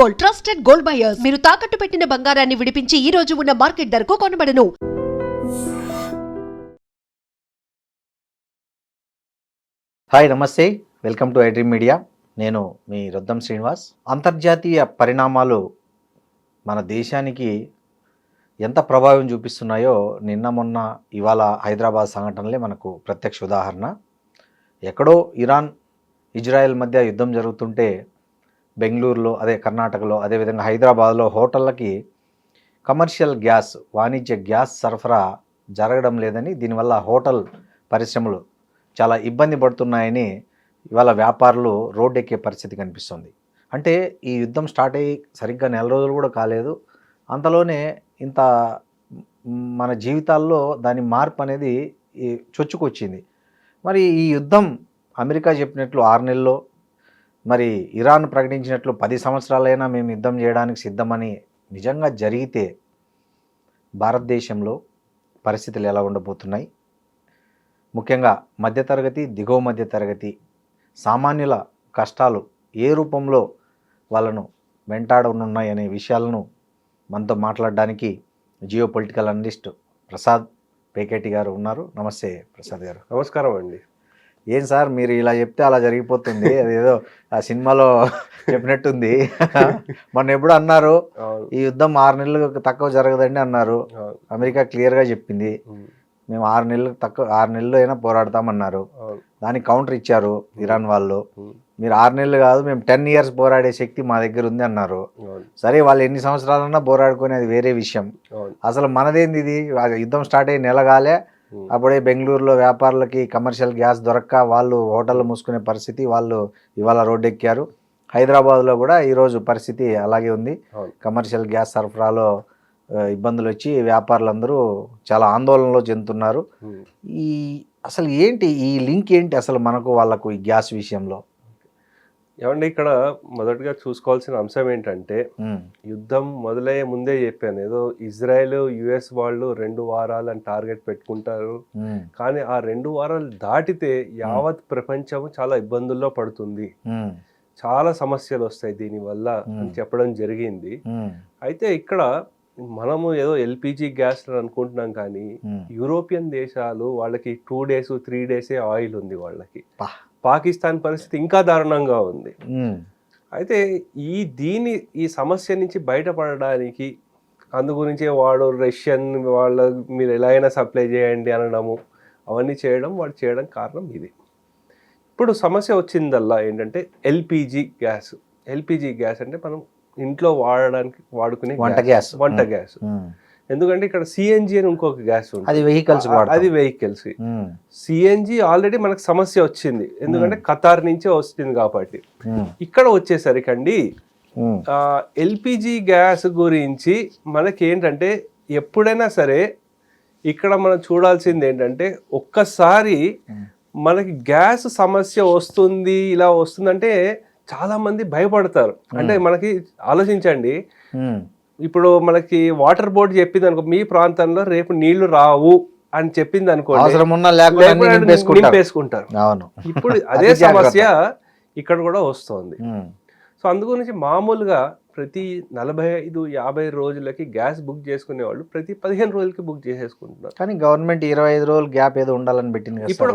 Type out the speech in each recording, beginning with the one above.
Gold, trusted gold buyers. మీరు తాకట్టు పెట్టిన బంగారాన్ని విడిపించి ఈ రోజు ఉన్న మార్కెట్ ధరకు కొనబడను. హాయ్, నమస్తే, వెల్కమ్ టు ఐడ్రీమ్ మీడియా. నేను మీ రొద్దం శ్రీనివాస్. అంతర్జాతీయ పరిణామాలు మన దేశానికి ఎంత ప్రభావం చూపిస్తున్నాయో నిన్న మొన్న ఇవాళ హైదరాబాద్ సంఘటనలే మనకు ప్రత్యక్ష ఉదాహరణ. ఎక్కడో ఇరాన్ ఇజ్రాయెల్ మధ్య యుద్ధం జరుగుతుంటే బెంగళూరులో, అదే కర్ణాటకలో, అదేవిధంగా హైదరాబాద్లో హోటళ్ళకి కమర్షియల్ గ్యాస్, వాణిజ్య గ్యాస్ సరఫరా జరగడం లేదని, దీనివల్ల హోటల్ పరిశ్రమలు చాలా ఇబ్బంది పడుతున్నాయని ఇవాళ వ్యాపారులు రోడ్డెక్కే పరిస్థితి కనిపిస్తుంది. అంటే ఈ యుద్ధం స్టార్ట్ అయ్యి సరిగ్గా నెల రోజులు కూడా కాలేదు, అంతలోనే ఇంత మన జీవితాల్లో దాని మార్పు అనేది చొచ్చుకొచ్చింది. మరి ఈ యుద్ధం అమెరికా చెప్పినట్లు 6 నెలల్లో, మరి ఇరాన్ ప్రకటించినట్లు 10 సంవత్సరాలైనా మేము యుద్ధం చేయడానికి సిద్ధమని నిజంగా జరిగితే భారతదేశంలో పరిస్థితులు ఎలా ఉండబోతున్నాయి? ముఖ్యంగా మధ్యతరగతి, దిగువ మధ్యతరగతి సామాన్యుల కష్టాలు ఏ రూపంలో వాళ్ళను వెంటాడనున్నాయి అనే విషయాలను మనతో మాట్లాడడానికి geo political analyst Prasad Peketi గారు ఉన్నారు. నమస్తే ప్రసాద్ గారు. నమస్కారం అండి. ఏం సార్ మీరు ఇలా చెప్తే అలా జరిగిపోతుంది, అదేదో ఆ సినిమాలో చెప్పినట్టుంది. మొన్న ఎప్పుడు అన్నారు ఈ యుద్ధం 6 నెలలు తక్కువ జరగదండి అన్నారు. అమెరికా క్లియర్గా చెప్పింది మేము 6 నెలలు అయినా పోరాడతామన్నారు. దానికి కౌంటర్ ఇచ్చారు ఇరాన్ వాళ్ళు. మీరు 6 నెలలు కాదు, మేము 10 years పోరాడే శక్తి మా దగ్గర ఉంది అన్నారు. సరే, వాళ్ళు ఎన్ని సంవత్సరాలన్నా పోరాడుకొని అది వేరే విషయం. అసలు మనదేంది ఇది? యుద్ధం స్టార్ట్ అయ్యి నెల కాలే, అప్పుడే బెంగళూరులో వ్యాపారులకి కమర్షియల్ గ్యాస్ దొరక్క వాళ్ళు హోటళ్ళు మూసుకునే పరిస్థితి, వాళ్ళు ఇవాళ రోడ్డెక్కారు. హైదరాబాద్లో కూడా ఈరోజు పరిస్థితి అలాగే ఉంది. కమర్షియల్ గ్యాస్ సరఫరాలో ఇబ్బందులు వచ్చి వ్యాపారులందరూ చాలా ఆందోళనలో చెందుతున్నారు. అసలు ఏంటి ఈ లింక్ ఏంటి అసలు మనకు వాళ్ళకు ఈ గ్యాస్ విషయంలో? ఏమండి, ఇక్కడ మొదటగా చూసుకోవాల్సిన అంశం ఏంటంటే, యుద్ధం మొదలయ్యే ముందే చెప్పాను, ఏదో ఇజ్రాయెల్ యుఎస్ వాళ్ళు 2 వారాలని టార్గెట్ పెట్టుకుంటారు, కానీ ఆ 2 వారాలు దాటితే యావత్ ప్రపంచం చాలా ఇబ్బందుల్లో పడుతుంది, చాలా సమస్యలు వస్తాయి దీనివల్ల అని చెప్పడం జరిగింది. అయితే ఇక్కడ మనము ఏదో ఎల్పిజి గ్యాస్ అనుకుంటున్నాం, కానీ యూరోపియన్ దేశాలు వాళ్ళకి 2 days 3 days ఆయిల్ ఉంది వాళ్ళకి. పాకిస్తాన్ పరిస్థితి ఇంకా దారుణంగా ఉంది. అయితే ఈ సమస్య నుంచి బయటపడడానికి అందు గురించి వాడు రష్యన్ వాళ్ళ మీరు ఎలా అయినా సప్లై చేయండి అనడము, అవన్నీ వాడు చేయడం కారణం ఇది. ఇప్పుడు సమస్య వచ్చిందల్లా ఏంటంటే ఎల్పిజి గ్యాస్. ఎల్పిజి గ్యాస్ అంటే మనం ఇంట్లో వాడుకునే వంట గ్యాస్. ఎందుకంటే ఇక్కడ సిఎన్జి అని ఇంకొక గ్యాస్ ఉంది, అది వెహికల్స్. సిఎన్జి ఆల్రెడీ మనకు సమస్య వచ్చింది, ఎందుకంటే ఖతార్ నుంచే వస్తుంది కాబట్టి. ఇక్కడ వచ్చేసరికండి ఎల్పిజి గ్యాస్ గురించి మనకి ఏంటంటే, ఎప్పుడైనా సరే ఇక్కడ మనం చూడాల్సింది ఏంటంటే, ఒక్కసారి మనకి గ్యాస్ సమస్య వస్తుంది, ఇలా వస్తుందంటే చాలా మంది భయపడతారు. అంటే మనకి ఆలోచించండి, ఇప్పుడు మనకి వాటర్ బోర్డు చెప్పింది అనుకో, మీ ప్రాంతంలో రేపు నీళ్లు రావు అని చెప్పింది అనుకో, నింపేసుకుంటారు. ఇప్పుడు అదే సమస్య ఇక్కడ కూడా వస్తుంది. సో అందు గురించి మామూలుగా ప్రతి 45-50 రోజులకి గ్యాస్ బుక్ చేసుకునే వాళ్ళు ప్రతి 15 రోజులకి బుక్ చేసేసుకుంటున్నారు. కానీ గవర్నమెంట్ 25 రోజులు గ్యాప్ ఏదో ఉండాలని పెట్టింది. ఇప్పుడు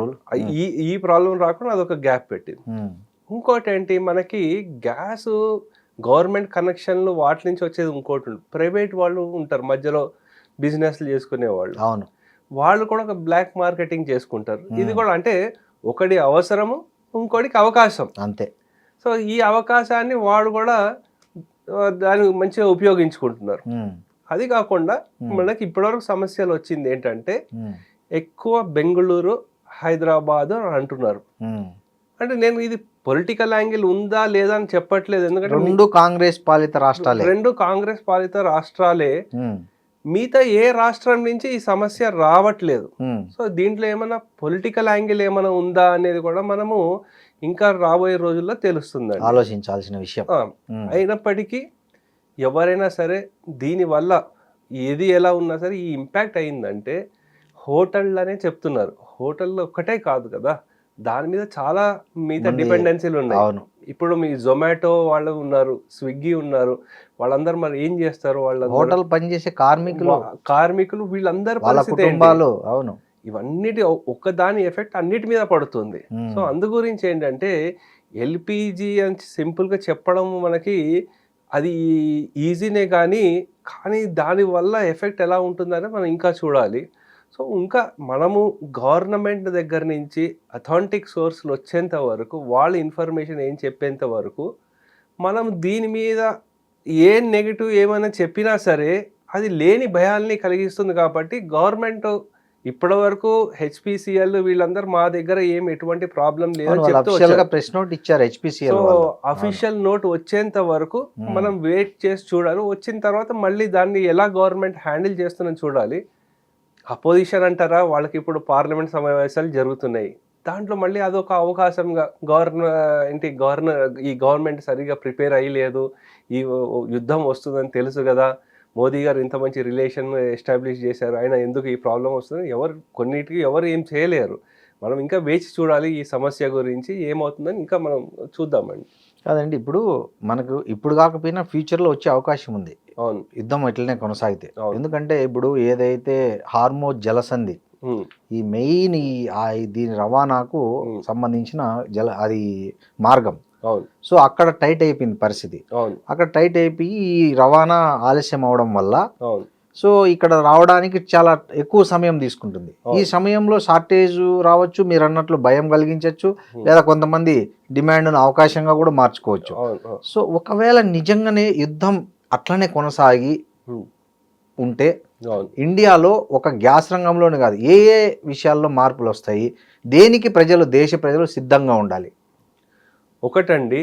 ఈ ప్రాబ్లం రాకుండా అదొక గ్యాప్ పెట్టింది. ఇంకోటి ఏంటి, మనకి గ్యాస్ గవర్నమెంట్ కనెక్షన్లు వాటి నుంచి వచ్చేది ఇంకోటి, ప్రైవేట్ వాళ్ళు ఉంటారు మధ్యలో బిజినెస్లు చేసుకునే వాళ్ళు. అవును, వాళ్ళు కూడా ఒక బ్లాక్ మార్కెటింగ్ చేసుకుంటారు. ఇది కూడా అంటే ఒకటి అవసరము, ఇంకోటికి అవకాశం, అంతే. సో ఈ అవకాశాన్ని వాడు కూడా దాన్ని మంచిగా ఉపయోగించుకుంటున్నారు. అది కాకుండా మనకి ఇప్పటివరకు సమస్యలు వచ్చింది ఏంటంటే, ఎక్కువ బెంగళూరు, హైదరాబాద్ అని అంటున్నారు. అంటే నేను ఇది పొలిటికల్ యాంగిల్ ఉందా లేదా అని చెప్పట్లేదు, ఎందుకంటే 2 కాంగ్రెస్ పాలిత రాష్ట్రాలే. మిగతా ఏ రాష్ట్రం నుంచి ఈ సమస్య రావట్లేదు. సో దీంట్లో ఏమైనా పొలిటికల్ యాంగిల్ ఏమైనా ఉందా అనేది కూడా మనము ఇంకా రాబోయే రోజుల్లో తెలుస్తుంది, ఆలోచించాల్సిన విషయం. అయినప్పటికీ ఎవరైనా సరే దీనివల్ల ఏది ఎలా ఉన్నా సరే ఈ ఇంపాక్ట్ అయిందంటే హోటళ్ళనే చెప్తున్నారు. హోటల్లో ఒక్కటే కాదు కదా, దాని మీద చాలా మిగతా మంది- డిపెండెన్సీలు ఉన్నాయి. అవును. ఇప్పుడు మీ జొమాటో వాళ్ళు ఉన్నారు, స్విగ్గీ ఉన్నారు, వాళ్ళందరూ మరి ఏం చేస్తారు? వాళ్ళందరూ హోటల్ పనిచేసే కార్మికులు వీళ్ళందరి వాళ్ళ పరిస్థితి ఏంటి? కుటుంబాలు. అవును. ఇవన్నిటి ఒక్కదాని ఎఫెక్ట్ అన్నిటి మీద పడుతుంది. ఉమ్. సో అందు గురించి ఏంటంటే ఎల్పిజి అని సింపుల్గా చెప్పడం మనకి అది ఈజీనే కానీ దానివల్ల ఎఫెక్ట్ ఎలా ఉంటుందని మనం ఇంకా చూడాలి. సో ఇంకా మనము గవర్నమెంట్ దగ్గర నుంచి అథెంటిక్ సోర్స్లు వచ్చేంత వరకు, వాళ్ళ ఇన్ఫర్మేషన్ ఏం చెప్పేంత వరకు మనం దీని మీద ఏ నెగిటివ్ ఏమైనా చెప్పినా సరే అది లేని భయాల్ని కలిగిస్తుంది. కాబట్టి గవర్నమెంట్ ఇప్పటి వరకు హెచ్పిసిఎల్ వీళ్ళందరూ మా దగ్గర ఎటువంటి ప్రాబ్లం లేదని చెప్తూ అఫీషియల్ గా వచ్చారు. ప్రెస్ నోట్ ఇచ్చారు సో హెచ్పిసిఎల్. అఫీషియల్ నోట్ వచ్చేంత వరకు మనం వెయిట్ చేసి చూడాలి. వచ్చిన తర్వాత మళ్ళీ దాన్ని ఎలా గవర్నమెంట్ హ్యాండిల్ చేస్తుందని చూడాలి. అపోజిషన్ అంటారా, వాళ్ళకి ఇప్పుడు పార్లమెంట్ సమావేశాలు జరుగుతున్నాయి. దాంట్లో మళ్ళీ అదొక అవకాశంగా ఈ గవర్నమెంట్ సరిగా ప్రిపేర్ అయ్యలేదు, ఈ యుద్ధం వస్తుందని తెలుసు కదా, మోదీ గారు ఇంత మంచి రిలేషన్ ఎస్టాబ్లిష్ చేశారు, ఆయన ఎందుకు ఈ ప్రాబ్లం వస్తుంది, కొన్నిటికి ఎవరు ఏం చేయలేరు. మనం ఇంకా వేచి చూడాలి ఈ సమస్య గురించి ఏమవుతుందని ఇంకా మనం చూద్దామండి. కాదండి, ఇప్పుడు కాకపోయినా ఫ్యూచర్లో వచ్చే అవకాశం ఉంది. అవును, యుద్ధం ఇట్లనే కొనసాగితే. అవును. ఎందుకంటే ఇప్పుడు ఏదైతే హార్మోజ్ జలసంధి, ఈ మెయిన్ దీని రవాణాకు సంబంధించిన అది మార్గం. అవును. సో అక్కడ టైట్ అయిపోయింది పరిస్థితి. అవును. అక్కడ టైట్ అయిపోయి ఈ రవాణా ఆలస్యం అవడం వల్ల అవును. సో ఇక్కడ రావడానికి చాలా ఎక్కువ సమయం తీసుకుంటుంది. ఈ సమయంలో షార్టేజ్ రావచ్చు, మీరు అన్నట్లు భయం కలిగించవచ్చు, లేదా కొంతమంది డిమాండ్ను అవకాశంగా కూడా మార్చుకోవచ్చు. సో ఒకవేళ నిజంగానే యుద్ధం అట్లనే కొనసాగి ఉంటే ఇండియాలో ఒక గ్యాస్ రంగంలోనే కాదు, ఏ ఏ విషయాల్లో మార్పులు వస్తాయి, దేనికి దేశ ప్రజలు సిద్ధంగా ఉండాలి? ఒకటండి,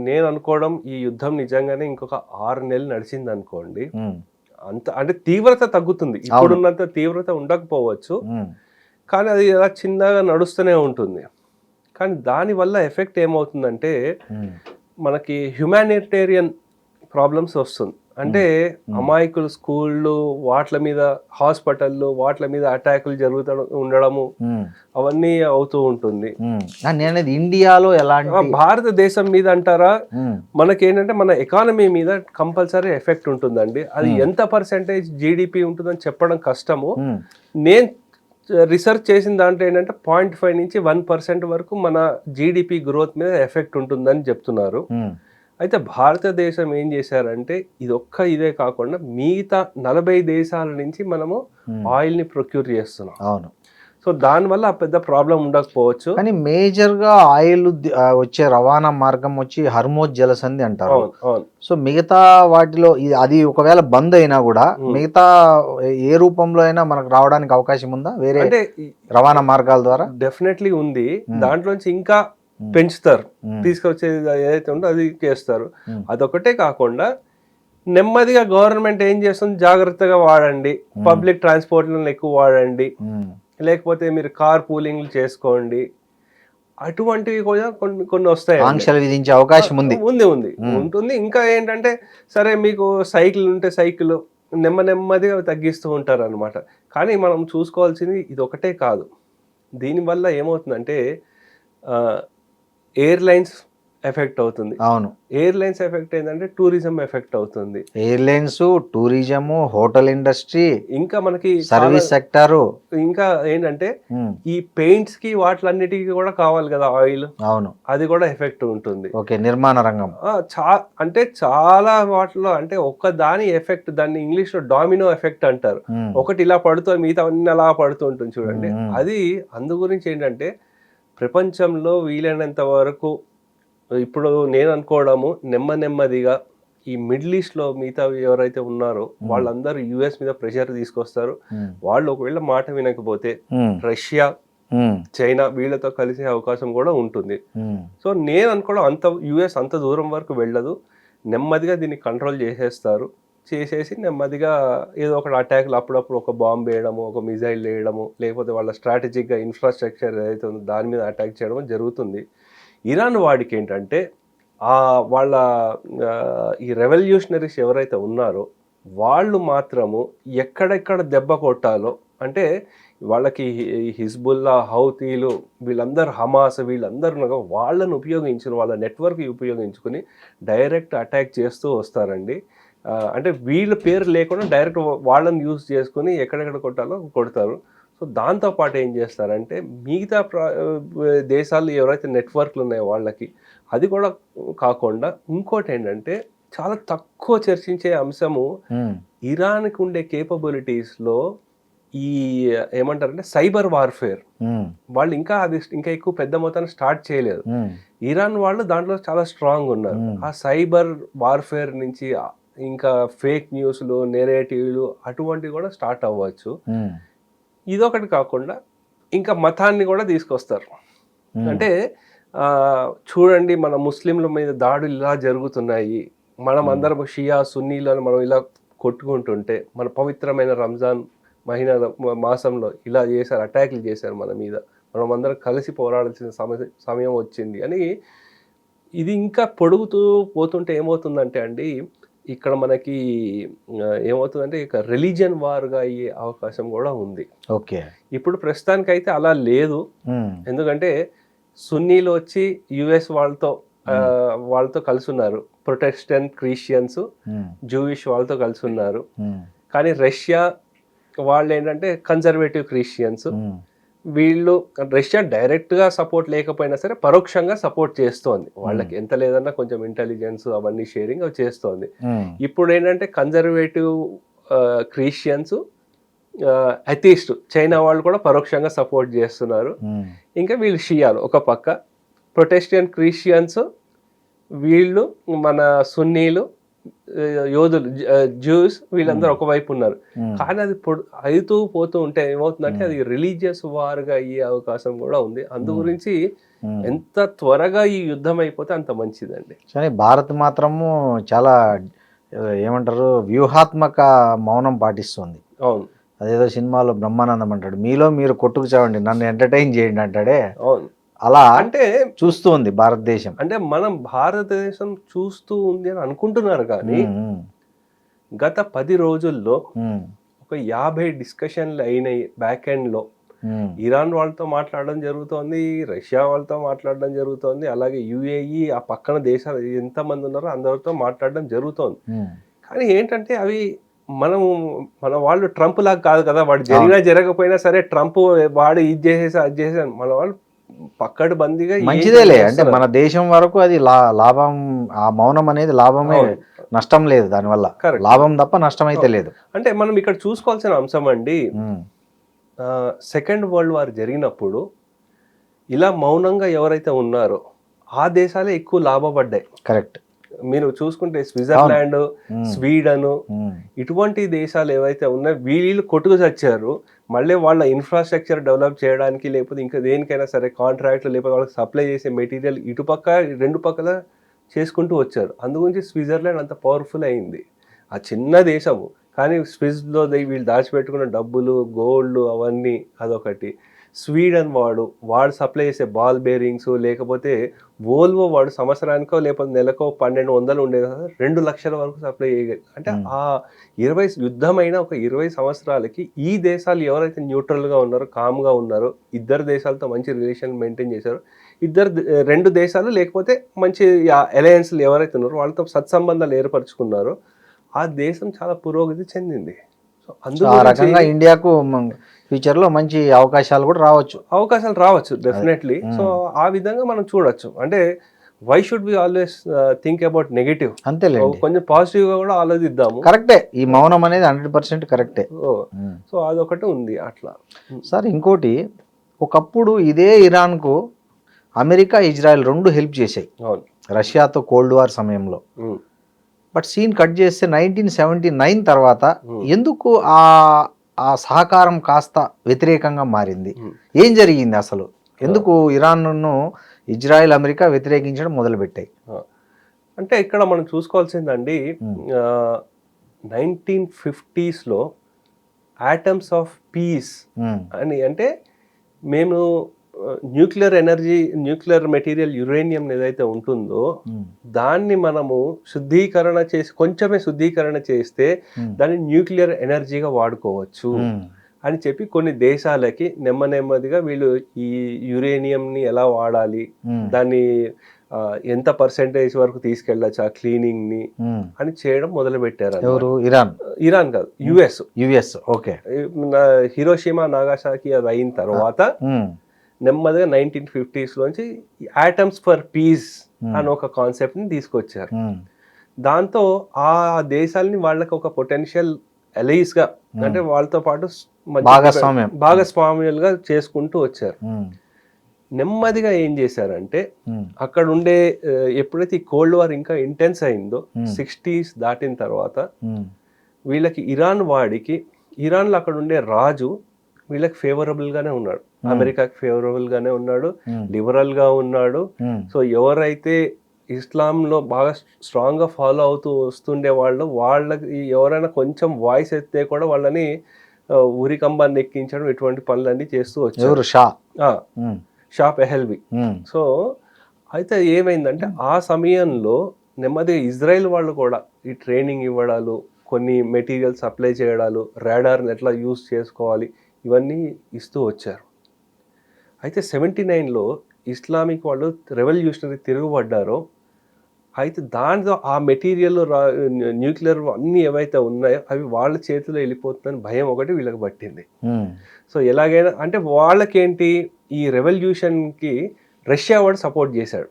నేను అనుకోవడం ఈ యుద్ధం నిజంగానే ఇంకొక 6 నెలలు నడిచింది అనుకోండి, అంటే తీవ్రత తగ్గుతుంది. ఇప్పుడున్నంత తీవ్రత ఉండకపోవచ్చు, కానీ అది అలా చిన్నగా నడుస్తూనే ఉంటుంది. కానీ దానివల్ల ఎఫెక్ట్ ఏమవుతుందంటే మనకి హ్యుమానిటేరియన్ ప్రాబ్లమ్స్ వస్తుంది. అంటే అమాయకులు స్కూళ్ళు, వాటి మీద హాస్పిటళ్ళు, వాటి మీద అటాకులు జరుగుతూ ఉండడము, అవన్నీ అవుతూ ఉంటుంది. నేను ఇండియాలో ఎలాంటి, భారతదేశం మీద అంటారా, మనకేంటంటే మన ఎకానమీ మీద కంపల్సరీ ఎఫెక్ట్ ఉంటుందండి. అది ఎంత పర్సెంటేజ్ జీడిపి ఉంటుందని చెప్పడం కష్టము. నేను రీసెర్చ్ చేసిన దాంట్లో ఏంటంటే 0.5 నుంచి 1% వరకు మన జీడిపి గ్రోత్ మీద ఎఫెక్ట్ ఉంటుందని చెప్తున్నారు. అయితే భారతదేశం ఏం చేశారంటే ఇదే కాకుండా మిగతా 40 దేశాల నుంచి మనము ఆయిల్ని ప్రొక్యూర్ చేస్తున్నాం. అవును. సో దానివల్ల పెద్ద ప్రాబ్లం ఉండకపోవచ్చు. కానీ మేజర్గా ఆయిల్ వచ్చే రవాణా మార్గం వచ్చి హర్మోజ్ జలసంధి అంటారు. సో మిగతా వాటిలో అది ఒకవేళ బంద్ అయినా కూడా మిగతా ఏ రూపంలో అయినా మనకు రావడానికి అవకాశం ఉందా వేరే అంటే రవాణా మార్గాల ద్వారా? డెఫినెట్లీ ఉంది. దాంట్లోంచి ఇంకా పెంచుతారు, తీసుకొచ్చేది ఏదైతే ఉందో అది చేస్తారు. అదొకటే కాకుండా నెమ్మదిగా గవర్నమెంట్ ఏం చేస్తుంది, జాగ్రత్తగా వాడండి, పబ్లిక్ ట్రాన్స్పోర్ట్లను ఎక్కువ వాడండి, లేకపోతే మీరు కార్ పూలింగ్ చేసుకోండి, అటువంటివి కూడా కొన్ని వస్తాయి. ఆంక్షలు విధించే అవకాశం ఉంటుంది. ఇంకా ఏంటంటే సరే మీకు సైకిల్ ఉంటే సైకిల్ నెమ్మదిగా తగ్గిస్తూ ఉంటారు అనమాట. కానీ మనం చూసుకోవాల్సింది ఇది ఒకటే కాదు. దీనివల్ల ఏమవుతుందంటే ఎయిర్లైన్స్ ఎఫెక్ట్ అవుతుంది. అవును, ఎయిర్లైన్స్ ఎఫెక్ట్ ఏంటంటే టూరిజం ఎఫెక్ట్ అవుతుంది. ఎయిర్లైన్స్, టూరిజం, హోటల్ ఇండస్ట్రీ, ఇంకా మనకి సర్వీస్ సెక్టారు, ఇంకా ఏంటంటే ఈ పెయింట్స్ కి వాటిలన్నిటికీ కూడా కావాలి కదా ఆయిల్. అవును, అది కూడా ఎఫెక్ట్ ఉంటుంది. ఓకే, నిర్మాణ రంగం అంటే చాలా వాటిలో అంటే ఒక్క దాని ఎఫెక్ట్, దాన్ని ఇంగ్లీష్ లో డామినో ఎఫెక్ట్ అంటారు. ఒకటి ఇలా పడుతూ మిగతా అన్ని అలా పడుతూ ఉంటుంది చూడండి. అది అందు గురించి ఏంటంటే ప్రపంచంలో వీలైనంత వరకు ఇప్పుడు నేను అనుకోవడము నెమ్మదిగా ఈ మిడిల్ ఈస్ట్ లో మిగతా ఎవరైతే ఉన్నారో వాళ్ళందరూ యుఎస్ మీద ప్రెషర్ తీసుకొస్తారు. వాళ్ళు ఒకవేళ మాట వినకపోతే రష్యా, చైనా వీళ్ళతో కలిసే అవకాశం కూడా ఉంటుంది. సో నేను అనుకోవడం యుఎస్ అంత దూరం వరకు వెళ్ళదు, నెమ్మదిగా దీన్ని కంట్రోల్ చేసేసి నెమ్మదిగా ఏదో ఒక అటాక్లు అప్పుడప్పుడు ఒక బాంబు వేయడము, ఒక మిజైల్ వేయడము, లేకపోతే వాళ్ళ స్ట్రాటజిక్గా ఇన్ఫ్రాస్ట్రక్చర్ ఏదైతే ఉందో దాని మీద అటాక్ చేయడం జరుగుతుంది. ఇరాన్ వాడికి ఏంటంటే వాళ్ళ ఈ రెవల్యూషనరీస్ ఎవరైతే ఉన్నారో వాళ్ళు మాత్రము ఎక్కడెక్కడ దెబ్బ కొట్టాలో, అంటే వాళ్ళకి హిజ్బుల్లా, హౌతీలు, వీళ్ళందరూ హమాస్, వీళ్ళందరూ వాళ్ళని ఉపయోగించుకుని, వాళ్ళ నెట్వర్క్ ఉపయోగించుకుని డైరెక్ట్ అటాక్ చేస్తూ వస్తారండి. అంటే వీళ్ళ పేరు లేకుండా డైరెక్ట్ వాళ్ళని యూజ్ చేసుకుని ఎక్కడెక్కడ కొట్టాలో కొడతారు. సో దాంతోపాటు ఏం చేస్తారంటే మిగతా దేశాలు ఎవరైతే నెట్వర్క్లు ఉన్నాయో వాళ్ళకి అది కూడా కాకుండా ఇంకోటి ఏంటంటే చాలా తక్కువ చర్చించే అంశము ఇరాన్కి ఉండే కేపబిలిటీస్లో ఈ ఏమంటారంటే సైబర్ వార్ఫేర్. వాళ్ళు ఇంకా ఎక్కువ పెద్ద మొత్తాన్ని స్టార్ట్ చేయలేదు. ఇరాన్ వాళ్ళు దాంట్లో చాలా స్ట్రాంగ్ ఉన్నారు. ఆ సైబర్ వార్ఫేర్ నుంచి ఇంకా ఫేక్ న్యూస్లు, నెరేటివ్లు అటువంటివి కూడా స్టార్ట్ అవ్వచ్చు. ఇదొకటి కాకుండా ఇంకా మతాన్ని కూడా తీసుకొస్తారు. అంటే చూడండి, మన ముస్లింల మీద దాడులు ఇలా జరుగుతున్నాయి, మనం అందరం షియా సున్నీలను మనం ఇలా కొట్టుకుంటుంటే, మన పవిత్రమైన రంజాన్ మాసంలో ఇలా చేశారు, అటాక్లు చేశారు మన మీద, మనం అందరం కలిసి పోరాడాల్సిన సమయం వచ్చింది అని ఇది ఇంకా పొడుగుతూ పోతుంటే ఏమవుతుందంటే అండి, ఇక్కడ మనకి ఏమవుతుందంటే ఇక రిలీజియన్ వార్గా అయ్యే అవకాశం కూడా ఉంది. ఓకే, ఇప్పుడు ప్రస్తుతానికైతే అలా లేదు. ఎందుకంటే సున్నీలు వచ్చి యుఎస్ వాళ్ళతో కలిసి ఉన్నారు, ప్రొటెస్టెంట్ క్రిస్టియన్స్, జూయిష్ వాళ్ళతో కలిసి ఉన్నారు. కానీ రష్యా వాళ్ళు ఏంటంటే కన్జర్వేటివ్ క్రిస్టియన్స్. వీళ్ళు రష్యా డైరెక్ట్గా సపోర్ట్ లేకపోయినా సరే పరోక్షంగా సపోర్ట్ చేస్తోంది. వాళ్ళకి ఎంత లేదన్నా కొంచెం ఇంటెలిజెన్స్ అవన్నీ షేరింగ్ అవి చేస్తోంది. ఇప్పుడు ఏంటంటే కన్జర్వేటివ్ క్రిస్టియన్స్, అథీస్ట్ చైనా వాళ్ళు కూడా పరోక్షంగా సపోర్ట్ చేస్తున్నారు. ఇంకా వీళ్ళు షియాలు ఒక పక్క, ప్రొటెస్టెంట్ క్రిస్టియన్స్ వీళ్ళు, మన సున్నీలు యోధులు జ్యూస్ వీళ్ళందరూ ఒకవైపు ఉన్నారు. కానీ అది అవుతూ పోతూ ఉంటే ఏమవుతుందంటే అది రిలీజియస్ వార్గా అయ్యే అవకాశం కూడా ఉంది. అందు గురించి ఎంత త్వరగా ఈ యుద్ధం అయిపోతే అంత మంచిదండి. కానీ భారత్ మాత్రము చాలా ఏమంటారు వ్యూహాత్మక మౌనం పాటిస్తుంది. అవును, అదేదో సినిమాలో బ్రహ్మానందం అంటాడు, మీలో మీరు కొట్టుకు చావండి, నన్ను ఎంటర్టైన్ చేయండి అంటాడే. అవును, అలా అంటే చూస్తూ ఉంది భారతదేశం. అంటే మనం భారతదేశం చూస్తూ ఉంది అని అనుకుంటున్నారు, కానీ గత 10 రోజుల్లో ఒక 50 డిస్కషన్లు అయినాయి బ్యాక్ ఎండ్ లో. ఇరాన్ వాళ్ళతో మాట్లాడడం జరుగుతోంది, రష్యా వాళ్ళతో మాట్లాడడం జరుగుతోంది, అలాగే యుఏఈ ఆ పక్కన దేశాలు ఎంతమంది ఉన్నారో అందరితో మాట్లాడడం జరుగుతోంది. కానీ ఏంటంటే అవి మన వాళ్ళు ట్రంప్ లాగా కాదు కదా, వాడు జరిగినా జరగకపోయినా సరే ట్రంప్ వాడు ఇది చేసేసి అది చేసేసి, మన వాళ్ళు పక్కడు బందీగా మంచిదేలే. అంటే మన దేశం వరకు అది లాభం, ఆ మౌనం అనేది లాభమే, నష్టం లేదు దానివల్ల, లాభం తప్ప నష్టం అయితే లేదు. అంటే మనం ఇక్కడ చూసుకోవాల్సిన అంశం అండి, సెకండ్ వరల్డ్ వార్ జరిగినప్పుడు ఇలా మౌనంగా ఎవరైతే ఉన్నారో ఆ దేశాలే ఎక్కువ లాభపడ్డాయి. కరెక్ట్. మీరు చూసుకుంటే స్విట్జర్లాండ్, స్వీడన్ ఇటువంటి దేశాలు ఏవైతే ఉన్నాయో వీళ్ళు కొట్టుకు చచ్చారు. మళ్ళీ వాళ్ళ ఇన్ఫ్రాస్ట్రక్చర్ డెవలప్ చేయడానికి, లేకపోతే ఇంకా దేనికైనా సరే కాంట్రాక్ట్లు, లేకపోతే వాళ్ళకి సప్లై చేసే మెటీరియల్ ఇటుపక్క రెండు పక్కల చేసుకుంటూ వచ్చారు. అందుగురించి స్విట్జర్లాండ్ అంత పవర్ఫుల్ అయింది. ఆ చిన్న దేశము, కానీ స్విస్లో వీళ్ళు దాచిపెట్టుకున్న డబ్బులు, గోల్డ్ అవన్నీ అదొకటి. స్వీడన్ వాడు సప్లై చేసే బాల్ బేరింగ్స్, లేకపోతే వోల్వో వాడు సంవత్సరానికో లేకపోతే నెలకో 1200 ఉండేది, 2 లక్షల వరకు సప్లై చేయగలి. అంటే ఆ 20 యుద్ధమైన ఒక 20 సంవత్సరాలకి ఈ దేశాలు ఎవరైతే న్యూట్రల్గా ఉన్నారో, కామ్గా ఉన్నారో, ఇద్దరు దేశాలతో మంచి రిలేషన్ మెయింటైన్ చేశారో, రెండు దేశాలు లేకపోతే మంచి అలయన్స్లు ఎవరైతే ఉన్నారో వాళ్ళతో సత్సంబంధాలు ఏర్పరచుకున్నారో ఆ దేశం చాలా పురోగతి చెందింది. సో ఆ రకంగా ఇండియాకు ఫ్యూచర్ లో మంచి అవకాశాలు కూడా రావచ్చు డెఫినెట్లీ. సో ఆ విధంగా మనం చూడొచ్చు. అంటే why should be always think about negative? అంతేలేండి, కొంచెం పాజిటివ్ గా కూడా ఆలోచిద్దాము. కరెక్టే, ఈ మౌనం అనేది 100% కరెక్టే. సో అదొకటి ఉంది అట్లా. సార్ ఇంకోటి, ఒకప్పుడు ఇదే ఇరాన్ కు అమెరికా, ఇజ్రాయెల్ రెండు హెల్ప్ చేశాయి రష్యాతో కోల్డ్ వార్ సమయంలో. బట్ సీన్ కట్ చేస్తే 1979 తర్వాత ఎందుకు ఆ సహకారం కాస్త వ్యతిరేకంగా మారింది? ఏం జరిగింది అసలు? ఎందుకు ఇరాన్ను ఇజ్రాయెల్, అమెరికా వ్యతిరేకించడం మొదలుపెట్టాయి? అంటే ఇక్కడ మనం చూసుకోవాల్సిందండి, 1950s ఆటమ్స్ ఆఫ్ పీస్ అని, అంటే మేము న్యూక్లియర్ మెటీరియల్ యురేనియం ఏదైతే ఉంటుందో దాన్ని మనము కొంచెమే శుద్ధీకరణ చేస్తే దాన్ని న్యూక్లియర్ ఎనర్జీగా వాడుకోవచ్చు అని చెప్పి కొన్ని దేశాలకి నెమ్మదిగా వీళ్ళు ఈ యురేనియంని ఎలా వాడాలి, దాన్ని ఎంత పర్సెంటేజ్ వరకు తీసుకెళ్ళచ్చు ఆ క్లీనింగ్ ని అని చేయడం మొదలు పెట్టారు. ఎవరు? ఇరాన్ కాదు, యుఎస్. ఓకే. హిరోషిమా నాగాసాకి అది అయిన తర్వాత నెమ్మదిగా 1950s లోంచి ఆటమ్స్ ఫర్ పీస్ అని ఒక కాన్సెప్ట్ ని తీసుకొచ్చారు. దాంతో ఆ దేశాలని వాళ్ళకి ఒక పొటెన్షియల్ అలైస్ గా, అంటే వాళ్ళతో పాటు భాగస్వామ్యాలుగా చేసుకుంటూ వచ్చారు. నెమ్మదిగా ఏం చేశారంటే అక్కడ ఉండే ఎప్పుడైతే ఈ కోల్డ్ వార్ ఇంకా ఇంటెన్స్ అయిందో 60s దాటిన తర్వాత వీళ్ళకి ఇరాన్లో అక్కడ ఉండే రాజు వీళ్ళకి ఫేవరబుల్ గానే ఉన్నాడు, అమెరికాకి ఫేవరబుల్ గానే ఉన్నాడు, లిబరల్ గా ఉన్నాడు. సో ఎవరైతే ఇస్లాంలో బాగా స్ట్రాంగ్ గా ఫాలో అవుతూ వస్తుండే వాళ్ళకి ఎవరైనా కొంచెం వాయిస్ ఎత్తే కూడా వాళ్ళని ఉరికంబాన్ని ఎక్కించడం, ఇటువంటి పనులన్నీ చేస్తూ వచ్చారు. షా పెహెల్వి. సో అయితే ఏమైందంటే ఆ సమయంలో నెమ్మదిగా ఇజ్రాయెల్ వాళ్ళు కూడా ఈ ట్రైనింగ్ ఇవ్వడాలు, కొన్ని మెటీరియల్ సప్లై చేయడాలు, రాడార్ని ఎట్లా యూజ్ చేసుకోవాలి, ఇవన్నీ ఇస్తూ వచ్చారు. అయితే 79లో ఇస్లామిక్ వాళ్ళు రెవల్యూషనరీ తిరుగుబడ్డారో, అయితే దాంతో ఆ మెటీరియల్ న్యూక్లియర్ అన్నీ ఏవైతే ఉన్నాయో అవి వాళ్ళ చేతిలో వెళ్ళిపోతుందని భయం ఒకటి వీళ్ళకి పట్టింది. సో ఎలాగైనా అంటే వాళ్ళకేంటి, ఈ రెవల్యూషన్కి రష్యా వాడు సపోర్ట్ చేశాడు.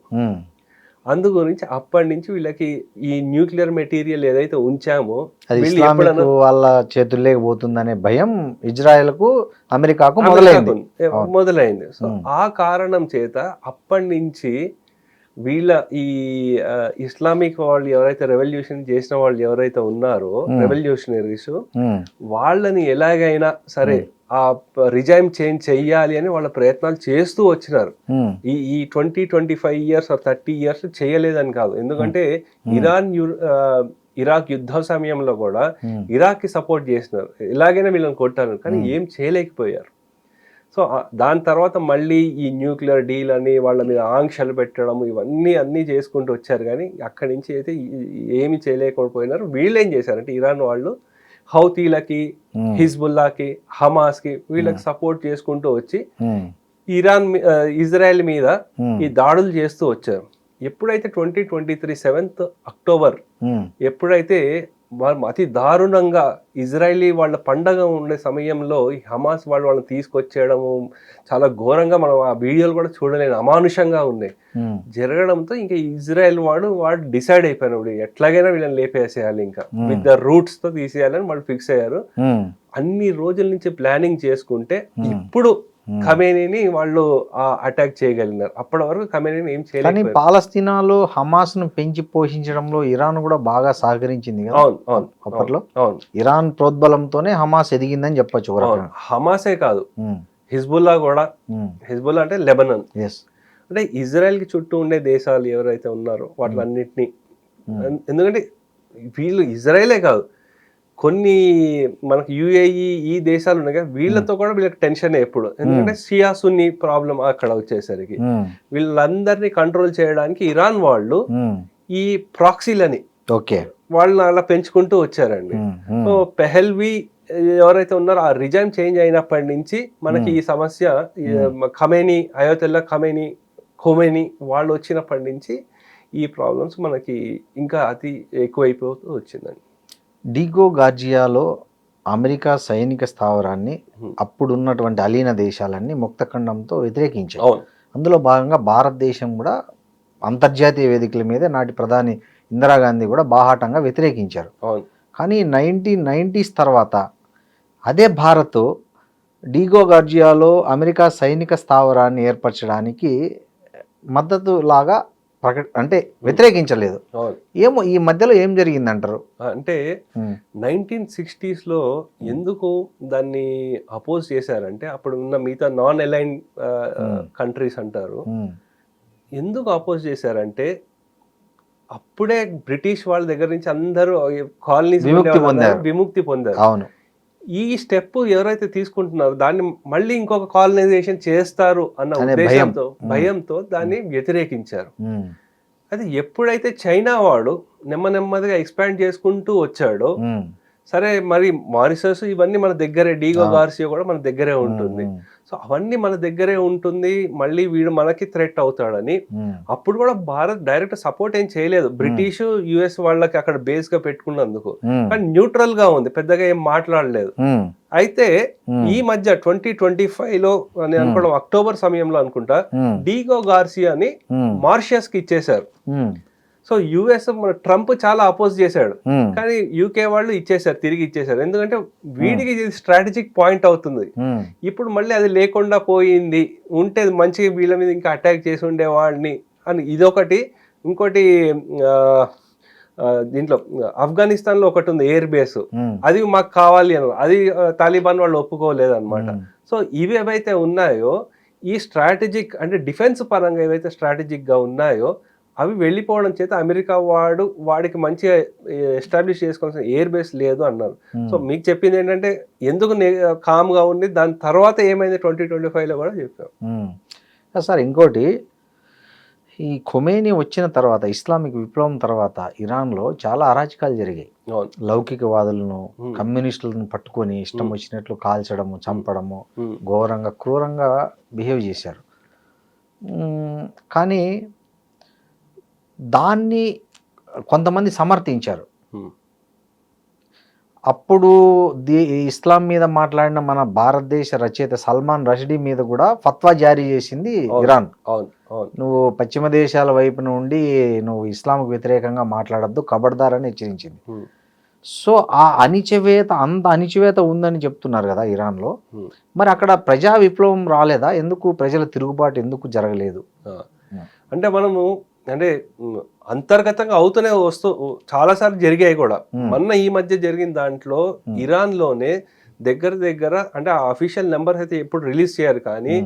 అందు గురించి అప్పటి నుంచి వీళ్ళకి ఈ న్యూక్లియర్ మెటీరియల్ ఏదైతే ఉంచామో వాళ్ళ చేతుల్లోకి పోతుందనే భయం ఇజ్రాయెల్కు అమెరికాకు మొదలైంది. సో ఆ కారణం చేత అప్పటి నుంచి వీళ్ళ ఈ ఇస్లామిక్ వాళ్ళు ఎవరైతే రెవల్యూషన్ చేసిన వాళ్ళు ఎవరైతే ఉన్నారో రెవల్యూషనరీస్, వాళ్ళని ఎలాగైనా సరే ఆ రిజైమ్ చేంజ్ చెయ్యాలి అని వాళ్ళ ప్రయత్నాలు చేస్తూ వచ్చినారు. ఈ 20-25 years 30 years చేయలేదని కాదు, ఎందుకంటే ఇరాక్ యుద్ధ సమయంలో కూడా ఇరాక్ కి సపోర్ట్ చేసినారు, ఎలాగైనా వీళ్ళని కొట్టారు, కానీ ఏం చేయలేకపోయారు. సో దాని తర్వాత మళ్ళీ ఈ న్యూక్లియర్ డీల్ అని వాళ్ళ మీద ఆంక్షలు పెట్టడం, ఇవన్నీ చేసుకుంటూ వచ్చారు. కానీ అక్కడి నుంచి అయితే ఏమి చేయలేకపోయినారు. వీళ్ళు ఏం చేశారంటే ఇరాన్ వాళ్ళు హౌతీలకి, హిజ్బుల్లాకి, హమాస్కి వీళ్ళకి సపోర్ట్ చేసుకుంటూ వచ్చి ఇజ్రాయెల్ మీద ఈ దాడులు చేస్తూ వచ్చారు. ఎప్పుడైతే 2023 7th October ఎప్పుడైతే అతి దారుణంగా ఇజ్రాయలీ వాళ్ళ పండగ ఉండే సమయంలో ఈ హమాస్ వాళ్ళని తీసుకొచ్చేయడము చాలా ఘోరంగా, మనం ఆ వీడియోలు కూడా చూడలేని అమానుషంగా ఉన్నాయి జరగడంతో ఇంకా ఇజ్రాయెల్ వాడు డిసైడ్ అయిపోయినాడు, ఎట్లాగైనా వీళ్ళని లేపేసేయాలి, ఇంకా విత్ ద రూట్స్ తో తీసేయాలని వాళ్ళు ఫిక్స్ అయ్యారు. అన్ని రోజుల నుంచి ప్లానింగ్ చేసుకుంటే ఇప్పుడు ఖమేనీని వాళ్ళు అటాక్ చేయగలిగినారు. అప్పటి వరకు ఖమేనీని ఏం చేయలేదు. పాలస్తీనాలో హమాస్ ను పెంచి పోషించడంలో ఇరాన్ కూడా బాగా సహకరించింది కదా. అవును అప్పట్లో ఇరాన్ ప్రోద్బలంతోనే హమాస్ ఎదిగిందని చెప్పొచ్చు. హమాసే కాదు, హిజ్బుల్లా కూడా. హిజ్బుల్లా అంటే లెబనాన్. అంటే ఇజ్రాయెల్ కి చుట్టూ ఉండే దేశాలు ఎవరైతే ఉన్నారో వాటిలన్నిటినీ, ఎందుకంటే వీళ్ళు ఇజ్రాయెలే కాదు, కొన్ని మనకు యుఏఈ ఈ దేశాలు ఉన్నాయి కదా, వీళ్ళతో కూడా వీళ్ళకి టెన్షన్ ఎప్పుడు, ఎందుకంటే షియా సున్నీ ప్రాబ్లం అక్కడ వచ్చేసరికి వీళ్ళందరినీ కంట్రోల్ చేయడానికి ఇరాన్ వాళ్ళు ఈ ప్రాక్సీలని వాళ్ళని అలా పెంచుకుంటూ వచ్చారండి. సో పెహెల్వి ఎవరైతే ఉన్నారో ఆ రిజైమ్ చేంజ్ అయినప్పటి నుంచి మనకి ఈ సమస్య, ఖమేనీ, అయోతుల్లా ఖొమేనీ వాళ్ళు వచ్చినప్పటి నుంచి ఈ ప్రాబ్లమ్స్ మనకి ఇంకా అతి ఎక్కువైపోతూ వచ్చిందండి. డిగో గార్జియాలో అమెరికా సైనిక స్థావరాన్ని అప్పుడున్నటువంటి అలీన దేశాలన్నీ ముక్తఖండంతో వ్యతిరేకించాయి. అందులో భాగంగా భారతదేశం కూడా అంతర్జాతీయ వేదికల మీద నాటి ప్రధాని ఇందిరాగాంధీ కూడా బాహాటంగా వ్యతిరేకించారు. కానీ 1990s తర్వాత అదే భారత్ డిగో గార్జియాలో అమెరికా సైనిక స్థావరాన్ని ఏర్పరచడానికి మద్దతు లాగా అంటే వ్యతిరేకించలేదు. ఏమో ఈ మధ్యలో ఏం జరిగిందంటారు? అంటే 1960s లో ఎందుకు దాన్ని అపోజ్ చేశారంటే, అప్పుడు ఉన్న మిగతా నాన్ అలైన్ కంట్రీస్ అంటారు, ఎందుకు అపోజ్ చేశారంటే అప్పుడే బ్రిటిష్ వాళ్ళ దగ్గర నుంచి అందరూ కాలనీస్ విముక్తి పొందారు. అవును. ఈ స్టెప్ ఎవరైతే తీసుకుంటున్నారో దాన్ని మళ్ళీ ఇంకొక కాలనైజేషన్ చేస్తారు అన్న ఉద్దేశంతో, భయంతో దాన్ని వ్యతిరేకించారు. అది ఎప్పుడైతే చైనా వాడు నెమ్మదిగా ఎక్స్పాండ్ చేసుకుంటూ వచ్చాడో సరే మరి మారిషస్ ఇవన్నీ మన దగ్గరే, డీగో గార్సియా కూడా మన దగ్గరే ఉంటుంది. సో అవన్నీ మన దగ్గరే ఉంటుంది, మళ్ళీ వీడు మనకి థ్రెట్ అవుతాడని అప్పుడు కూడా భారత్ డైరెక్ట్ సపోర్ట్ ఏం చేయలేదు బ్రిటిష్ యుఎస్ వాళ్ళకి అక్కడ బేస్ గా పెట్టుకున్నందుకు. కానీ న్యూట్రల్ గా ఉంది, పెద్దగా ఏం మాట్లాడలేదు. అయితే ఈ మధ్య 2025 లో నేను అనుకోవడం అక్టోబర్ సమయంలో అనుకుంటా, డీగో గార్సియాని మారిషస్ కి ఇచ్చేశారు. సో యుఎస్ ట్రంప్ చాలా అపోజ్ చేశాడు, కానీ యూకే వాళ్ళు ఇచ్చేసారు, తిరిగి ఇచ్చేసారు. ఎందుకంటే వీడికి ఇది స్ట్రాటజిక్ పాయింట్ అవుతుంది. ఇప్పుడు మళ్ళీ అది లేకుండా పోయింది, ఉంటే మంచిగా వీళ్ళ మీద ఇంకా అటాక్ చేసి ఉండేవాడిని అని ఇదొకటి. ఇంకోటి దీంట్లో ఆఫ్ఘనిస్తాన్ లో ఒకటి ఉంది ఎయిర్ బేస్, అది మాకు కావాలి అని, అది తాలిబాన్ వాళ్ళు ఒప్పుకోలేదు అనమాట. సో ఇవి ఏవైతే ఉన్నాయో ఈ స్ట్రాటజిక్ అంటే డిఫెన్స్ పరంగా ఏవైతే స్ట్రాటజిక్ గా ఉన్నాయో అవి వెళ్ళిపోవడం చేత అమెరికా వాడికి మంచిగా ఎస్టాబ్లిష్ చేసుకోవాల్సిన ఎయిర్ బేస్ లేదు అన్నారు. సో మీకు చెప్పింది ఏంటంటే ఎందుకు కామ్గా ఉంది, దాని తర్వాత ఏమైంది 2025లో కూడా చెప్పాం. సార్ ఇంకోటి, ఈ ఖొమేనీ వచ్చిన తర్వాత, ఇస్లామిక్ విప్లవం తర్వాత ఇరాన్లో చాలా అరాచకాలు జరిగాయి. లౌకికవాదులను, కమ్యూనిస్టులను పట్టుకొని ఇష్టం వచ్చినట్లు కాల్చడము, చంపడము, ఘోరంగా క్రూరంగా బిహేవ్ చేశారు. కానీ దాన్ని కొంతమంది సమర్థించారు. అప్పుడు ఇస్లాం మీద మాట్లాడిన మన భారతదేశ రచయిత సల్మాన్ రష్డీ మీద కూడా ఫత్వా జారీ చేసింది ఇరాన్. నువ్వు పశ్చిమ దేశాల వైపు నుండి నువ్వు ఇస్లాంకు వ్యతిరేకంగా మాట్లాడద్దు, ఖబర్దార్ అని హెచ్చరించింది. సో ఆ అంత అణిచివేత ఉందని చెప్తున్నారు కదా ఇరాన్లో. మరి అక్కడ ప్రజా విప్లవం రాలేదా? ఎందుకు ప్రజల తిరుగుబాటు ఎందుకు జరగలేదు? అంటే మనము అంటే అంతర్గతంగా అవుతూనే చాలాసార్లు జరిగాయి కూడా. మొన్న ఈ మధ్య జరిగిన దాంట్లో ఇరాన్ లోనే దగ్గర అంటే ఆ అఫీషియల్ నెంబర్ అయితే ఎప్పుడు రిలీజ్ చేయరు, కానీ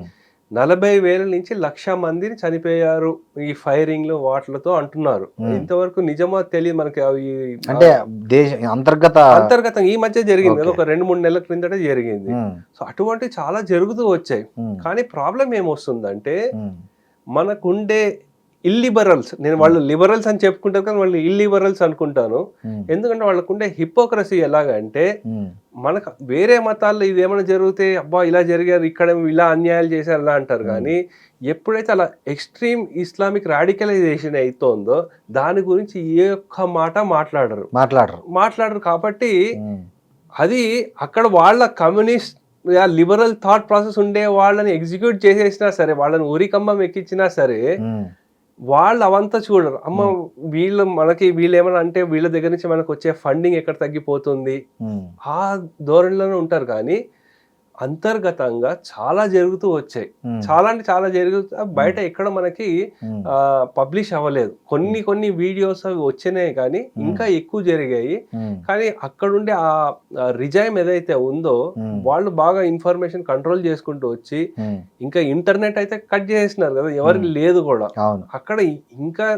40,000 నుంచి 1,00,000 మందిని చనిపోయారు ఈ ఫైరింగ్ లో వాటిలతో అంటున్నారు. ఇంతవరకు నిజమా తెలియదు మనకి. అవి అంటే అంతర్గతంగా ఈ మధ్య జరిగింది, ఒక 2-3 నెలల క్రిందట జరిగింది. సో అటువంటి చాలా జరుగుతూ వచ్చాయి. కానీ ప్రాబ్లం ఏమొస్తుందంటే మనకుండే ఇల్లిబరల్స్, నేను వాళ్ళు లిబరల్స్ అని చెప్పుకుంటారు కానీ వాళ్ళు ఇల్లిబరల్స్ అనుకుంటాను. ఎందుకంటే వాళ్ళకుండే హిపోక్రసీ ఎలాగంటే, మనకు వేరే మతాల్లో ఇది ఏమైనా జరిగితే అబ్బా ఇలా జరిగారు, ఇక్కడ ఇలా అన్యాయాలు చేశారు అలా అంటారు. కానీ ఎప్పుడైతే అలా ఎక్స్ట్రీమ్ ఇస్లామిక్ రాడికలైజేషన్ అవుతోందో దాని గురించి ఏ ఒక్క మాట మాట్లాడరు. కాబట్టి అది అక్కడ వాళ్ళ కమ్యూనిస్ట్ లిబరల్ థాట్ ప్రాసెస్ ఉండే వాళ్ళని ఎగ్జిక్యూట్ చేసేసినా సరే, వాళ్ళని ఉరికమ్మం ఎక్కించినా సరే, వాళ్ళు అవంతా చూడరు. అమ్మ వీళ్ళు ఏమన్నా అంటే వీళ్ళ దగ్గర నుంచి మనకు వచ్చే ఫండింగ్ ఎక్కడ తగ్గిపోతుంది, ఆ ధోరణిలోనే ఉంటారు. కానీ అంతర్గతంగా చాలా జరుగుతూ వచ్చాయి, చాలా అంటే చాలా జరుగుతూ బయట ఎక్కడ మనకి పబ్లిష్ అవ్వలేదు. కొన్ని వీడియోస్ అవి వచ్చినాయి కానీ ఇంకా ఎక్కువ జరిగాయి. కానీ అక్కడుండే ఆ రిజైమ్ ఏదైతే ఉందో వాళ్ళు బాగా ఇన్ఫర్మేషన్ కంట్రోల్ చేసుకుంటూ వచ్చి, ఇంకా ఇంటర్నెట్ అయితే కట్ చేసేసినారు కదా, ఎవరికి లేదు కూడా. అక్కడ ఇంకా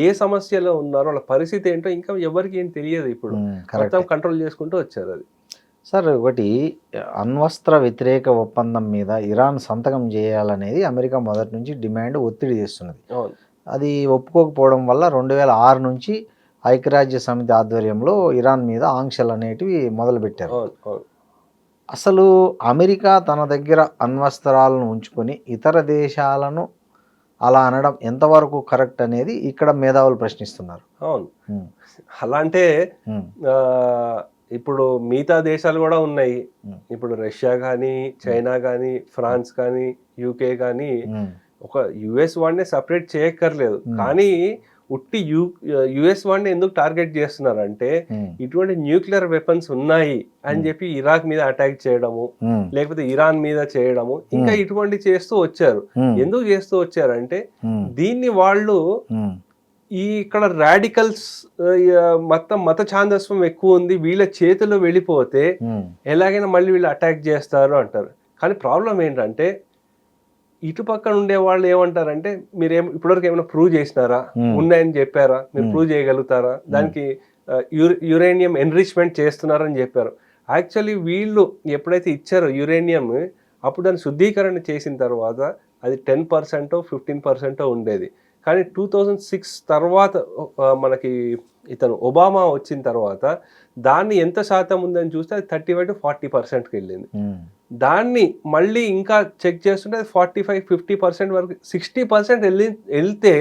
ఏ సమస్యలో ఉన్నారో వాళ్ళ పరిస్థితి ఏంటో ఇంకా ఎవరికి ఏం తెలియదు. ఇప్పుడు మొత్తం కంట్రోల్ చేసుకుంటూ వచ్చారు. అది సార్ ఒకటి, అణ్వస్త్ర వ్యతిరేక ఒప్పందం మీద ఇరాన్ సంతకం చేయాలనేది అమెరికా మొదటి నుంచి ఒత్తిడి చేస్తున్నది. అది ఒప్పుకోకపోవడం వల్ల 2006 నుంచి ఐక్యరాజ్య సమితి ఆధ్వర్యంలో ఇరాన్ మీద ఆంక్షలు అనేటివి మొదలుపెట్టారు. అసలు అమెరికా తన దగ్గర అణ్వస్త్రాలను ఉంచుకొని ఇతర దేశాలను అలా అనడం ఎంతవరకు కరెక్ట్ అనేది ఇక్కడ మేధావులు ప్రశ్నిస్తున్నారు. అవును, అలా అంటే ఇప్పుడు మిగతా దేశాలు కూడా ఉన్నాయి. ఇప్పుడు రష్యా కానీ, చైనా కానీ, ఫ్రాన్స్ కానీ, యూకే కానీ ఒక యుఎస్ వాడిని సపరేట్ చేయక్కర్లేదు. కానీ ఉట్టి యుఎస్ వాడిని ఎందుకు టార్గెట్ చేస్తున్నారంటే, ఇటువంటి న్యూక్లియర్ వెపన్స్ ఉన్నాయి అని చెప్పి ఇరాక్ మీద అటాక్ చేయడము, లేకపోతే ఇరాన్ మీద చేయడము, ఇంకా ఇటువంటి చేస్తూ వచ్చారు. ఎందుకు చేస్తూ వచ్చారంటే, దీన్ని వాళ్ళు ఇక్కడ రాడికల్స్ మొత్తం మత ఛాందస్వం ఎక్కువ ఉంది, వీళ్ళ చేతిలో వెళ్ళిపోతే ఎలాగైనా మళ్ళీ వీళ్ళు అటాక్ చేస్తారు అంటారు. కానీ ప్రాబ్లం ఏంటంటే, ఇటుపక్కన ఉండే వాళ్ళు ఏమంటారంటే, మీరేం ఇప్పటివరకు ఏమైనా ప్రూవ్ చేసినారా, ఉన్నాయని చెప్పారా, మీరు ప్రూవ్ చేయగలుగుతారా, దానికి యురేనియం ఎన్రిచ్మెంట్ చేస్తున్నారని చెప్పారు. యాక్చువల్లీ వీళ్ళు ఎప్పుడైతే ఇచ్చారో యురేనియం, అప్పుడు దాన్ని శుద్ధీకరణ చేసిన తర్వాత అది 10% 15% ఉండేది. కానీ 2006 తర్వాత మనకి ఇతను ఒబామా వచ్చిన తర్వాత దాన్ని ఎంత శాతం ఉందని చూస్తే అది 35 to 40%కి వెళ్ళింది. దాన్ని మళ్ళీ ఇంకా చెక్ చేస్తుంటే అది 45-50% వరకు 60% వెళ్తే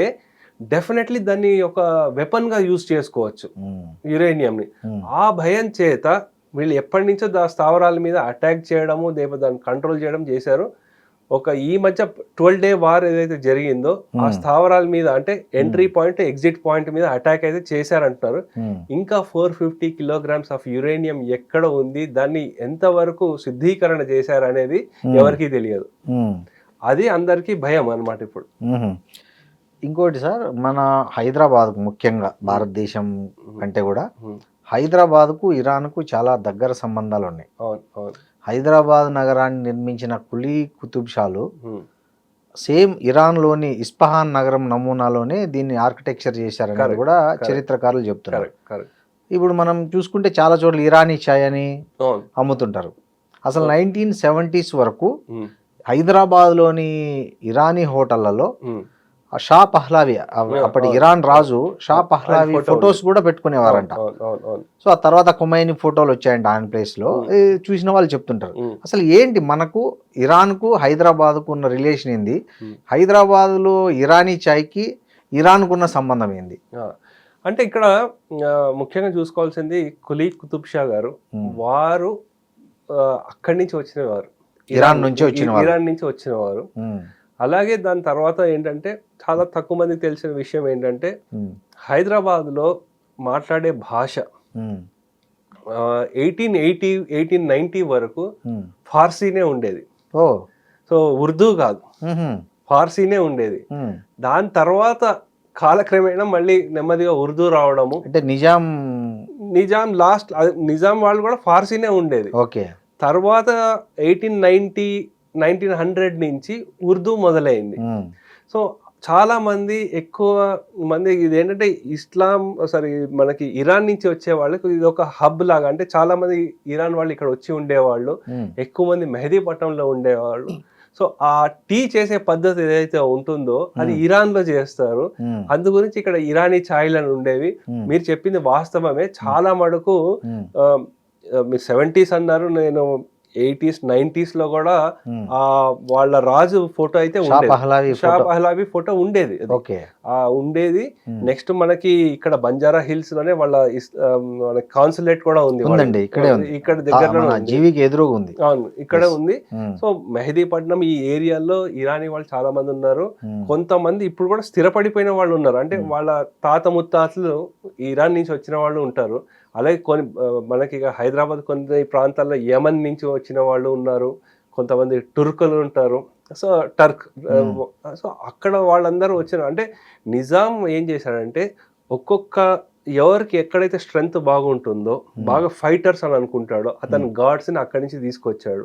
డెఫినెట్లీ దాన్ని ఒక వెపన్గా యూజ్ చేసుకోవచ్చు యురేనియంని. ఆ భయం చేత వీళ్ళు ఎప్పటి నుంచో స్థావరాల మీద అటాక్ చేయడము దాన్ని కంట్రోల్ చేయడం చేశారు. ఈ మధ్య 12-day వార్ ఏదైతే జరిగిందో ఆ స్థావరాల మీద అంటే ఎంట్రీ పాయింట్ ఎగ్జిట్ పాయింట్ మీద అటాక్ అయితే చేశారంటున్నారు. ఇంకా 450 kilograms ఆఫ్ యురేనియం ఎక్కడ ఉంది, దాన్ని ఎంతవరకు శుద్ధీకరణ చేశారు అనేది ఎవరికీ తెలియదు. అది అందరికీ భయం అన్నమాట ఇప్పుడు. ఇంకోటి సార్, మన హైదరాబాద్ ముఖ్యంగా భారతదేశం కంటే కూడా హైదరాబాద్కు ఇరాన్కు చాలా దగ్గర సంబంధాలు ఉన్నాయి. హైదరాబాద్ నగరాన్ని నిర్మించిన కులీ కుతుబ్ షాలు సేమ్ ఇరాన్లోని ఇస్ఫహాన్ నగరం నమూనాలోనే దీన్ని ఆర్కిటెక్చర్ చేశారని కూడా చరిత్రకారులు చెప్తున్నారు. ఇప్పుడు మనం చూసుకుంటే చాలా చోట్ల ఇరానీ చాయ్ అని అమ్ముతుంటారు. అసలు 1970s వరకు హైదరాబాద్లోని ఇరానీ హోటళ్లలో షా పహ్లావి, అప్పటి ఇరాన్ రాజు షా పహ్లావి ఫొటోస్ కూడా పెట్టుకునేవారంట. సో ఆ తర్వాత ఖొమైనీ ఫోటోలు వచ్చాయంట ఆయన ప్లేస్ లో. చూసిన వాళ్ళు చెప్తుంటారు. అసలు ఏంటి మనకు ఇరాన్కు హైదరాబాద్కు ఉన్న రిలేషన్ ఏంది, హైదరాబాద్ లో ఇరానీ చాయ్కి ఇరాన్కు ఉన్న సంబంధం ఏంది? అంటే ఇక్కడ ముఖ్యంగా చూసుకోవాల్సింది కులీ కుతుబ్ షా గారు. వారు అక్కడి నుంచి వచ్చినవారు, ఇరాన్ నుంచి వచ్చినవారు. అలాగే దాని తర్వాత ఏంటంటే చాలా తక్కువ మందికి తెలిసిన విషయం ఏంటంటే హైదరాబాద్లో మాట్లాడే భాష 1890 వరకు ఫార్సీనే ఉండేది. సో ఉర్దూ కాదు, ఫార్సీనే ఉండేది. దాని తర్వాత కాలక్రమేణా మళ్ళీ నెమ్మదిగా ఉర్దూ రావడము. అంటే నిజాం వాళ్ళు కూడా ఫార్సీనే ఉండేది. తర్వాత 1900 నుంచి ఉర్దూ మొదలైంది. సో చాలా మంది ఎక్కువ మంది ఇదేంటంటే మనకి ఇరాన్ నుంచి వచ్చే వాళ్ళకి ఇది ఒక హబ్ లాగా. అంటే చాలా మంది ఇరాన్ వాళ్ళు ఇక్కడ వచ్చి ఉండేవాళ్ళు, ఎక్కువ మంది మెహదీపట్నంలో ఉండేవాళ్ళు. సో ఆ టీ చేసే పద్ధతి ఏదైతే ఉంటుందో అది ఇరాన్ లో చేస్తారు. అందు గురించి ఇక్కడ ఇరానీ ఛాయ్లను ఉండేవి. మీరు చెప్పింది వాస్తవమే. చాలా మటుకు మీరు 70s అన్నారు, నేను 80s 90s లో కూడా వాళ్ళ రాజు ఫోటో అయితే షా పహ్లావి ఫోటో ఉండేది. ఉండేది. నెక్స్ట్ మనకి ఇక్కడ బంజారా హిల్స్ లోనే వాళ్ళ కాన్సులేట్ కూడా ఉంది, ఇక్కడ దగ్గరలో ఉంది. అవును, ఇక్కడే ఉంది. సో మెహదీపట్నం ఈ ఏరియాలో ఇరానీ వాళ్ళు చాలా మంది ఉన్నారు. కొంతమంది ఇప్పుడు కూడా స్థిరపడిపోయిన వాళ్ళు ఉన్నారు. అంటే వాళ్ళ తాత ముత్తాతలు ఇరాన్ నుంచి వచ్చిన వాళ్ళు ఉంటారు. అలాగే మనకి హైదరాబాద్ కొన్ని ప్రాంతాల్లో యమన్ నుంచి వచ్చిన వాళ్ళు ఉన్నారు, కొంతమంది టుర్కులు ఉంటారు. సో సో అక్కడ వాళ్ళందరూ వచ్చిన అంటే నిజాం ఏం చేశాడంటే ఎవరికి ఎక్కడైతే స్ట్రెంగ్త్ బాగుంటుందో, బాగా ఫైటర్స్ అని అనుకుంటాడో అతను గార్డ్స్ ని అక్కడి నుంచి తీసుకొచ్చాడు.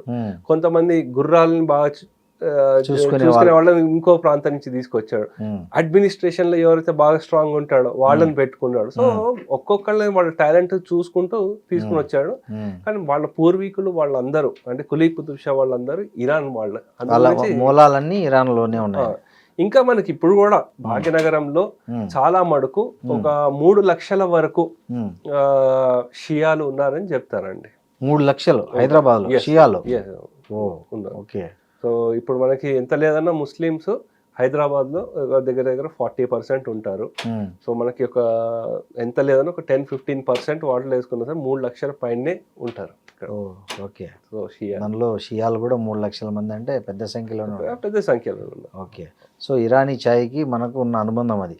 కొంతమంది గుర్రాలని బాగా చూసుకునే వాళ్ళని ఇంకో ప్రాంతం నుంచి తీసుకొచ్చాడు. అడ్మినిస్ట్రేషన్ లో ఎవరైతే బాగా స్ట్రాంగ్ ఉంటాడో వాళ్ళని పెట్టుకున్నాడు. సో ఒక్కొక్కళ్ళని వాళ్ళ టాలెంట్ చూసుకుంటూ తీసుకుని వచ్చాడు. కానీ వాళ్ళ పూర్వీకులు వాళ్ళందరూ అంటే కులీ కుతుబ్ షా వాళ్ళందరూ ఇరాన్ వాళ్ళు, మూలాలన్నీ ఇరాన్ లోనే ఉన్నాయి. ఇంకా మనకి ఇప్పుడు కూడా భాగ్యనగరంలో చాలా మటుకు ఒక 3 లక్షల వరకు షియాలు ఉన్నారని చెప్తారండి. 3 లక్షలు హైదరాబాద్ లో షియాలు ఉన్నారు. సో ఇప్పుడు మనకి ఎంత లేదన్నా ముస్లిమ్స్ హైదరాబాద్ లో దగ్గర 40% ఉంటారు. సో మనకి ఎంత లేదన్నా ఒక 10-15% వాటిలో వేసుకున్నా సార్ 3 లక్షల పైనే ఉంటారు. సో దానిలో షియాలు కూడా 3 లక్షల మంది అంటే పెద్ద సంఖ్యలో ఓకే. సో ఇరానీ ఛాయ్కి మనకు ఉన్న అనుబంధం అది.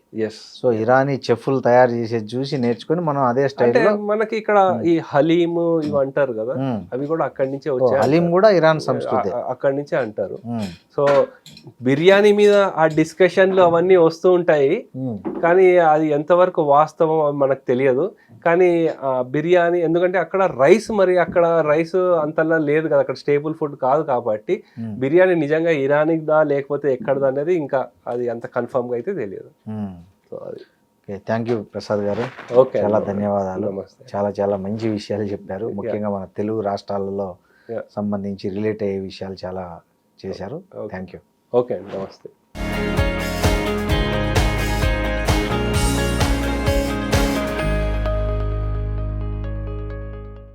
సో ఇరానీ చెఫ్లు తయారు చేసేది చూసి నేర్చుకుని మనం అదే స్టైల్లో మనకి ఇక్కడ ఈ హలీమ్ ఇవి అంటారు కదా, అవి కూడా అక్కడి నుంచే వచ్చాయి. హలీం కూడా ఇరాన్ సంస్కృతి, అక్కడి నుంచే అంటారు. సో బిర్యానీ మీద ఆ డిస్కషన్లు అవన్నీ వస్తూ ఉంటాయి, కానీ అది ఎంతవరకు వాస్తవం మనకు తెలియదు. కానీ బిర్యానీ ఎందుకంటే అక్కడ రైస్ అంతలా లేదు కదా, అక్కడ స్టేబుల్ ఫుడ్ కాదు కాబట్టి బిర్యానీ నిజంగా ఇరానిదా లేకపోతే ఎక్కడదా అనేది ఇంకా అది అంత కన్ఫర్మ్ గా అయితే తెలియదు. సో అది థ్యాంక్ యూ ప్రసాద్ గారు, చాలా ధన్యవాదాలు. చాలా మంచి విషయాలు చెప్పారు. ముఖ్యంగా మన తెలుగు రాష్ట్రాలలో సంబంధించి రిలేట్ అయ్యే విషయాలు చాలా చేశారు. Thank you. ఓకే అండి, నమస్తే.